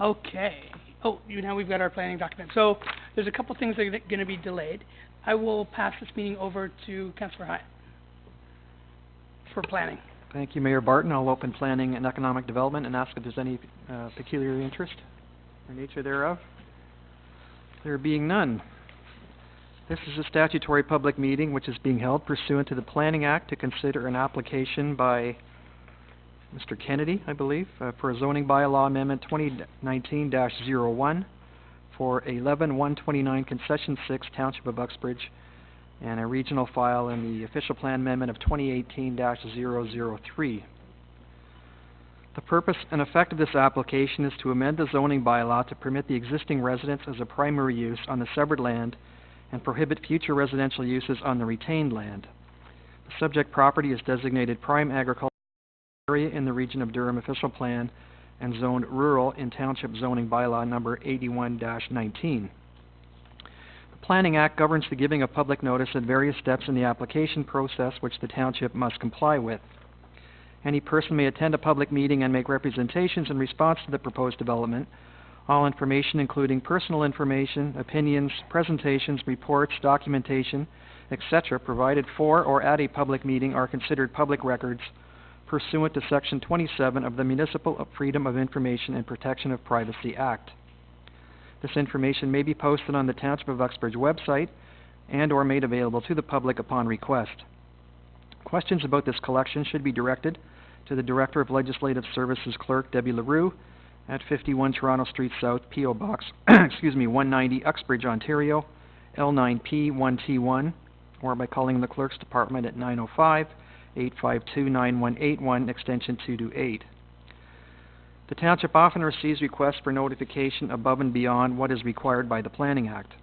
Okay. Oh, now we've got our planning document. So there's a couple things that are going to be delayed. I will pass this meeting over to Councillor Hyatt for planning. Thank you, Mayor Barton. I'll open planning and economic development and ask if there's any peculiar interest or nature thereof. There being none. This is a statutory public meeting which is being held pursuant to the Planning Act to consider an application by Mr. Kennedy, I believe, for a zoning bylaw amendment 2019-01 for 11-129 Concession 6, Township of Uxbridge, and a regional file in the official plan amendment of 2018-003. The purpose and effect of this application is to amend the zoning bylaw to permit the existing residence as a primary use on the severed land and prohibit future residential uses on the retained land. The subject property is designated prime agricultural area in the Region of Durham official plan and zoned rural in Township zoning bylaw number 81-19. The Planning Act governs the giving of public notice at various steps in the application process which the Township must comply with. Any person may attend a public meeting and make representations in response to the proposed development. All information, including personal information, opinions, presentations, reports, documentation, etc., provided for or at a public meeting are considered public records pursuant to Section 27 of the Municipal Freedom of Information and Protection of Privacy Act. This information may be posted on the Township of Uxbridge website and or made available to the public upon request. Questions about this collection should be directed to the Director of Legislative Services Clerk, Debbie LaRue, at 51 Toronto Street South, P.O. Box 190, Uxbridge, Ontario, L9P 1T1, or by calling the Clerk's Department at 905-852-9181, extension 228. The Township often receives requests for notification above and beyond what is required by the Planning Act.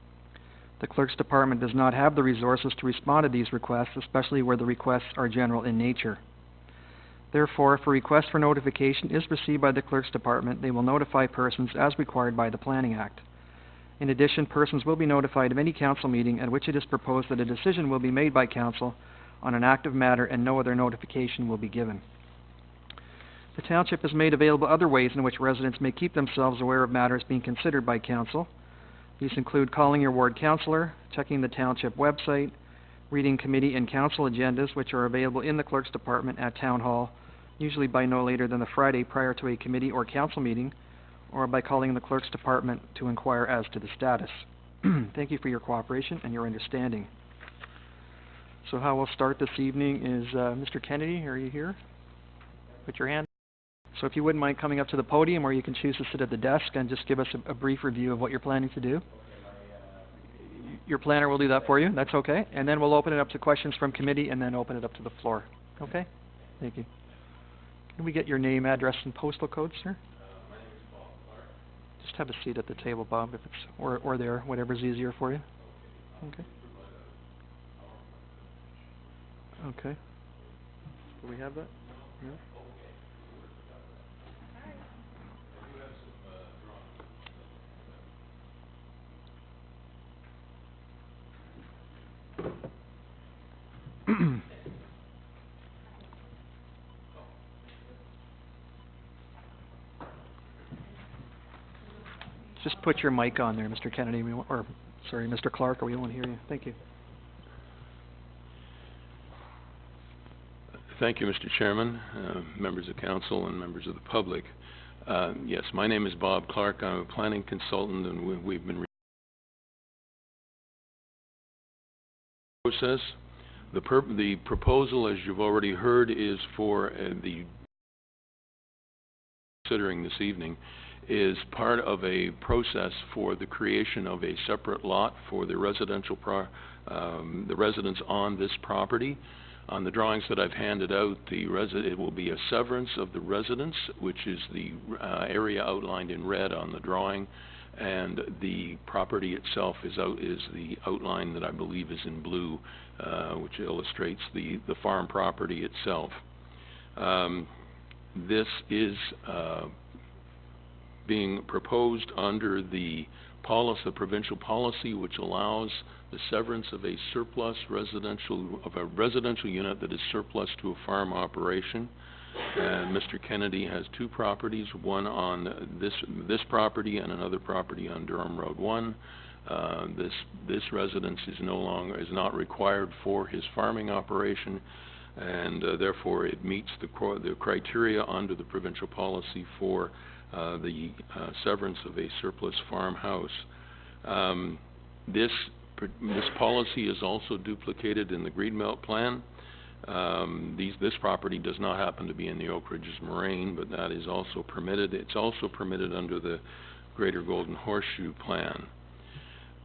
The Clerk's Department does not have the resources to respond to these requests, especially where the requests are general in nature. Therefore, if a request for notification is received by the Clerk's Department, they will notify persons as required by the Planning Act. In addition, persons will be notified of any council meeting at which it is proposed that a decision will be made by council on an active matter and no other notification will be given. The Township has made available other ways in which residents may keep themselves aware of matters being considered by council. These include calling your ward councillor, checking the Township website, reading committee and council agendas, which are available in the Clerk's Department at Town Hall, usually by no later than the Friday prior to a committee or council meeting, or by calling the Clerk's Department to inquire as to the status. Thank you for your cooperation and your understanding. So how we'll start this evening is, Mr. Kennedy, are you here? Put your hand. So if you wouldn't mind coming up to the podium, or you can choose to sit at the desk and just give us a brief review of what you're planning to do. Your planner will do that for you, that's okay. And then we'll open it up to questions from committee and then open it up to the floor. Okay? Thank you. Can we get your name, address, and postal code, sir? My name is Bob Clark. Just have a seat at the table, Bob, if it's, or there, whatever's easier for you. Okay. Okay. Do we have that? No? Just put your mic on there, Mr. Kennedy, or sorry, Mr. Clark, or we won't hear you. Thank you. Thank you, Mr. Chairman, members of council, and members of the public. Yes, my name is Bob Clark. I'm a planning consultant, and we've been process. The proposal, as you've already heard, is for the considering this evening is part of a process for the creation of a separate lot for the residential the residents on this property. On the drawings that I've handed out, it will be a severance of the residence, which is the area outlined in red on the drawing, and the property itself is the outline that I believe is in blue, which illustrates the farm property itself. This is being proposed under the provincial policy, which allows the severance of a residential unit that is surplus to a farm operation. Mr. Kennedy has two properties, one on this property and another property on Durham Road 1. This residence is not required for his farming operation, and therefore it meets the criteria under the provincial policy for the severance of a surplus farmhouse. This policy is also duplicated in the Greenbelt Plan. This property does not happen to be in the Oak Ridges Moraine, but that is also permitted. It's also permitted under the Greater Golden Horseshoe Plan.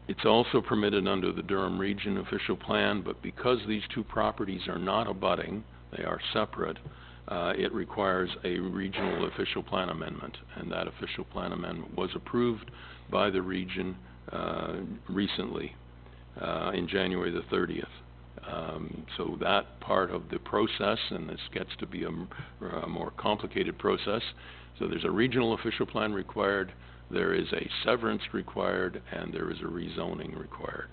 It's also permitted under the Durham Region Official Plan, but because these two properties are not abutting, they are separate, it requires a Regional Official Plan Amendment, and that Official Plan Amendment was approved by the region recently, in January the 30th. So that part of the process, and this gets to be a more complicated process. So there's a regional official plan required, there is a severance required, and there is a rezoning required.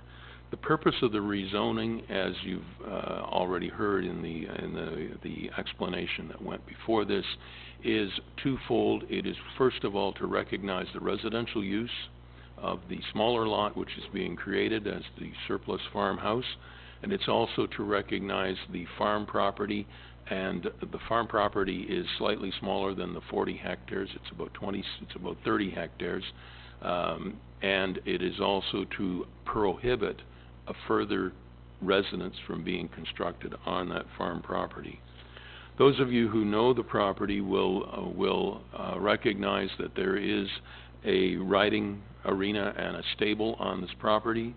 The purpose of the rezoning, as you've already heard in the explanation that went before this, is twofold. It is first of all to recognize the residential use of the smaller lot which is being created as the surplus farmhouse, and it's also to recognize the farm property, and the farm property is slightly smaller than the 40 hectares. It's about 30 hectares, and it is also to prohibit a further residence from being constructed on that farm property. Those of you who know the property will recognize that there is a riding arena and a stable on this property.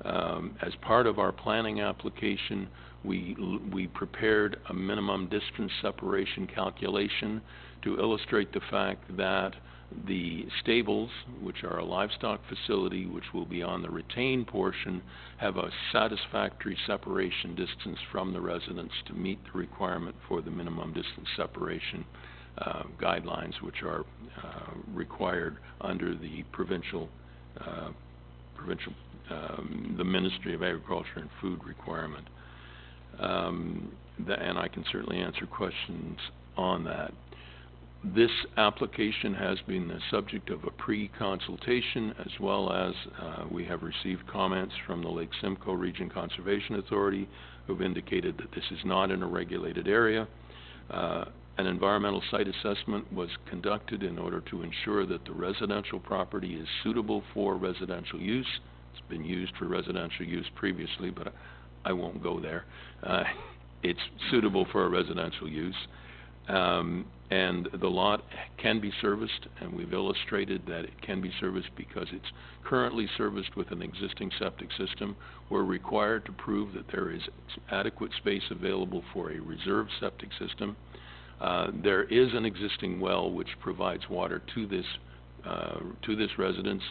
As part of our planning application, we prepared a minimum distance separation calculation to illustrate the fact that the stables, which are a livestock facility, which will be on the retained portion, have a satisfactory separation distance from the residence to meet the requirement for the minimum distance separation guidelines, which are required under the the Ministry of Agriculture and Food requirement. And I can certainly answer questions on that. This application has been the subject of a pre-consultation, as well as we have received comments from the Lake Simcoe Region Conservation Authority, who have indicated that this is not in a regulated area. An environmental site assessment was conducted in order to ensure that the residential property is suitable for residential use. It's been used for residential use previously, but I won't go there. It's suitable for a residential use. And the lot can be serviced, and we've illustrated that it can be serviced because it's currently serviced with an existing septic system. We're required to prove that there is adequate space available for a reserve septic system. There is an existing well which provides water to this residence,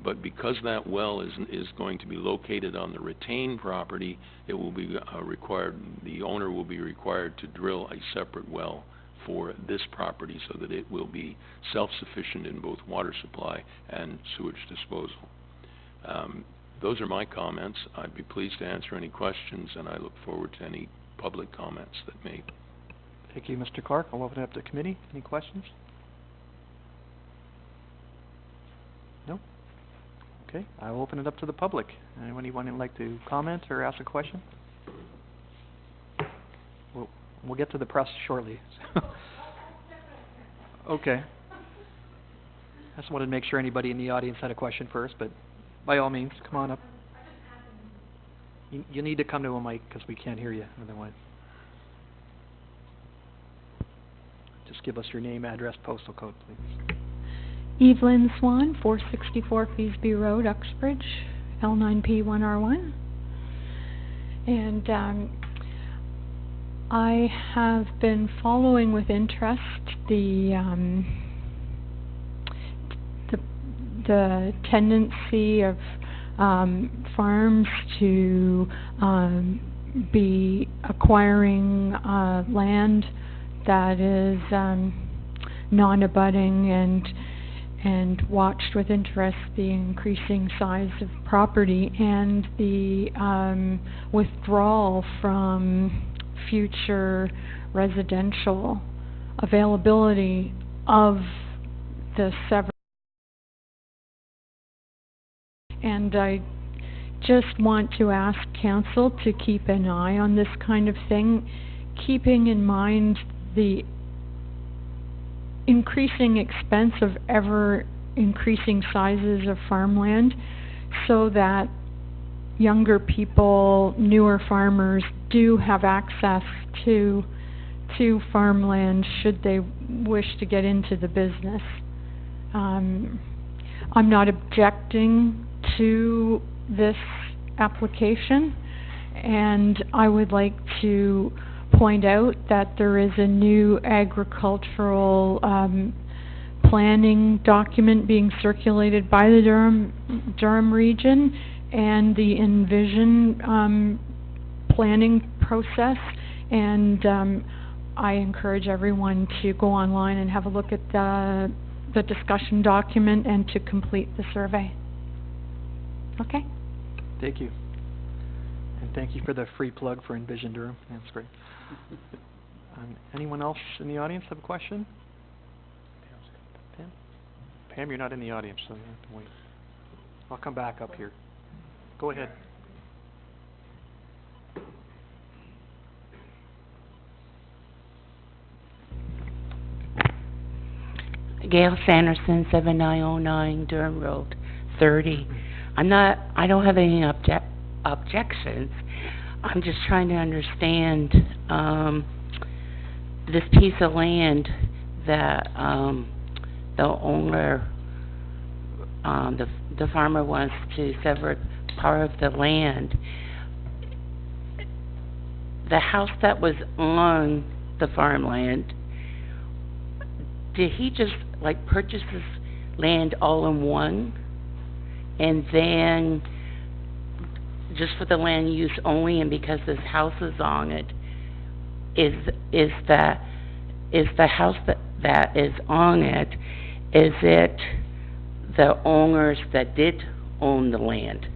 but because that well is going to be located on the retained property, it will be the owner will be required to drill a separate well for this property so that it will be self-sufficient in both water supply and sewage disposal. Those are my comments. I'd be pleased to answer any questions, and I look forward to any public comments that may. Thank you, Mr. Clark. I'll open it up to committee. Any questions? No? Okay, I will open it up to the public. Anyone who'd like to comment or ask a question? We'll get to the press shortly. Okay. I just wanted to make sure anybody in the audience had a question first, but by all means, come on up. You need to come to a mic because we can't hear you otherwise. Just give us your name, address, postal code, please. Evelyn Swan, 464 Feasby Road, Uxbridge, L9P1R1. And I have been following with interest the tendency of farms to be acquiring land that is non-abutting, and watched with interest the increasing size of property and the withdrawal from future residential availability of the severed. And I just want to ask council to keep an eye on this kind of thing, keeping in mind the increasing expense of ever increasing sizes of farmland, so that younger people, newer farmers do have access to farmland should they wish to get into the business. I'm not objecting to this application, and I would like to point out that there is a new agricultural planning document being circulated by the Durham region, and the Envision planning process, and I encourage everyone to go online and have a look at the discussion document and to complete the survey. Okay? Thank you. And thank you for the free plug for Envision Durham. That's great. Anyone else in the audience have a question? Pam? Pam, you're not in the audience, so you have to wait. I'll come back up here. Go ahead. Gail Sanderson, 7909 Durham Road, 30. I don't have any objections. I'm just trying to understand this piece of land that the owner, the farmer wants to sever part of the land. The house that was on the farmland, did he just like purchase this land all in one, and then just for the land use only, and because this house is on it, is the house that is on it, is it the owners that did own the land,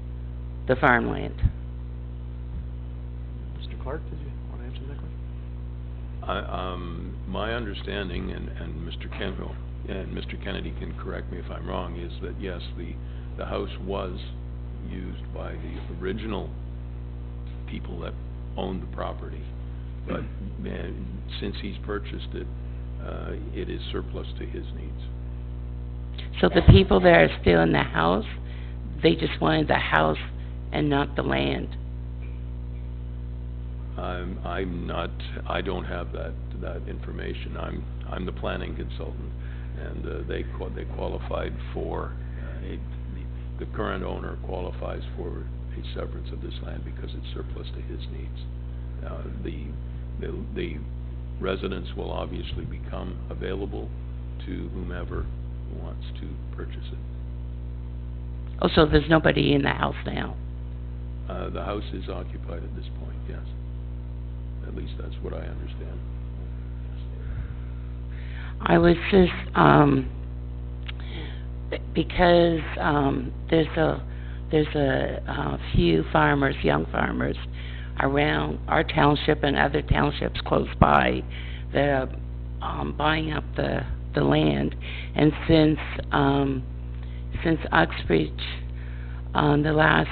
the farmland? Mr. Clark, did you want to answer that question? My understanding, and Mr. Kenville and Mr. Kennedy can correct me if I'm wrong, is that yes, the house was used by the original people that owned the property, but since he's purchased it, it is surplus to his needs. So the people that are still in the house, they just wanted the house and not the land? I don't have that information. I'm the planning consultant, and they qualified for the current owner qualifies for a severance of this land because it's surplus to his needs. The residence will obviously become available to whomever wants to purchase it. Oh, so there's nobody in the house now? The house is occupied at this point, yes. At least that's what I understand. I was just, because there's a few farmers, young farmers, around our township and other townships close by that are buying up the land, and since Uxbridge, the last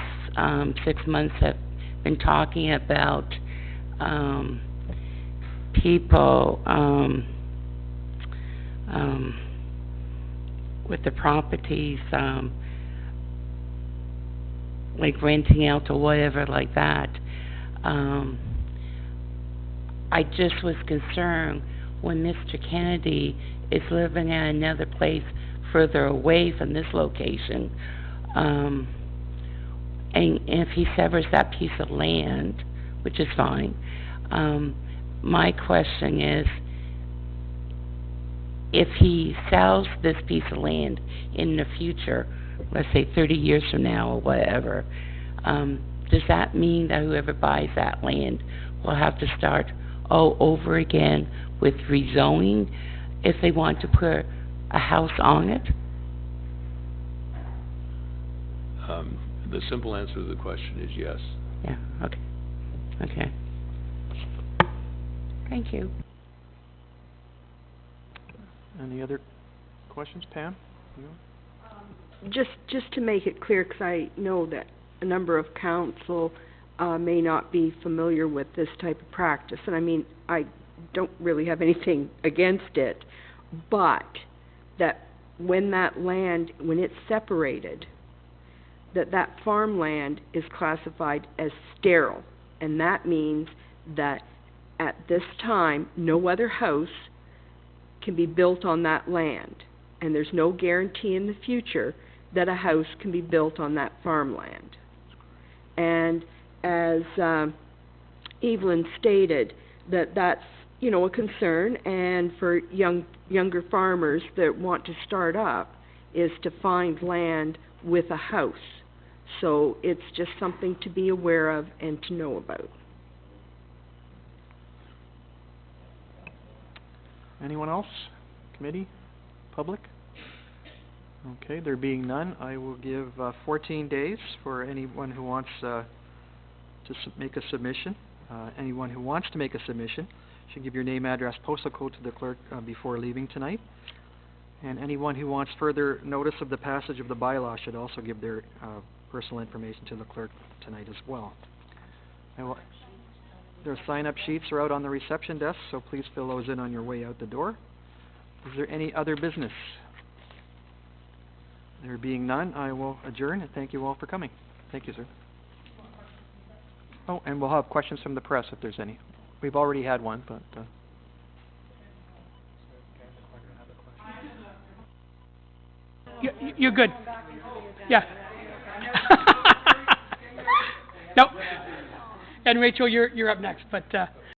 6 months have been talking about people with the properties, like renting out or whatever like that. I just was concerned when Mr. Kennedy is living at another place further away from this location, and if he severs that piece of land, which is fine, my question is, if he sells this piece of land in the future, let's say 30 years from now or whatever, does that mean that whoever buys that land will have to start all over again with rezoning if they want to put a house on it? The simple answer to the question is yes. Yeah, okay. Okay. Thank you. Any other questions, Pam? You? Just to make it clear, because I know that a number of council may not be familiar with this type of practice, and I mean, I don't really have anything against it, but that when that land, when it's separated, that farmland is classified as sterile, and that means that at this time, no other house can be built on that land, and there's no guarantee in the future that a house can be built on that farmland. And as Evelyn stated, that's, you know, a concern, and for younger farmers that want to start up is to find land with a house. So it's just something to be aware of and to know about. Anyone else? Committee? Public? Okay, there being none, I will give 14 days for anyone who wants to make a submission. Anyone who wants to make a submission should give your name, address, postal code to the clerk before leaving tonight. And anyone who wants further notice of the passage of the bylaw should also give their personal information to the clerk tonight as well. Their sign-up sheets are out on the reception desk, so please fill those in on your way out the door. Is there any other business? There being none, I will adjourn, and thank you all for coming. Thank you, sir. Oh, and we'll have questions from the press if there's any. We've already had one, but... You're good. Yeah. Nope. And Rachel, you're up next, but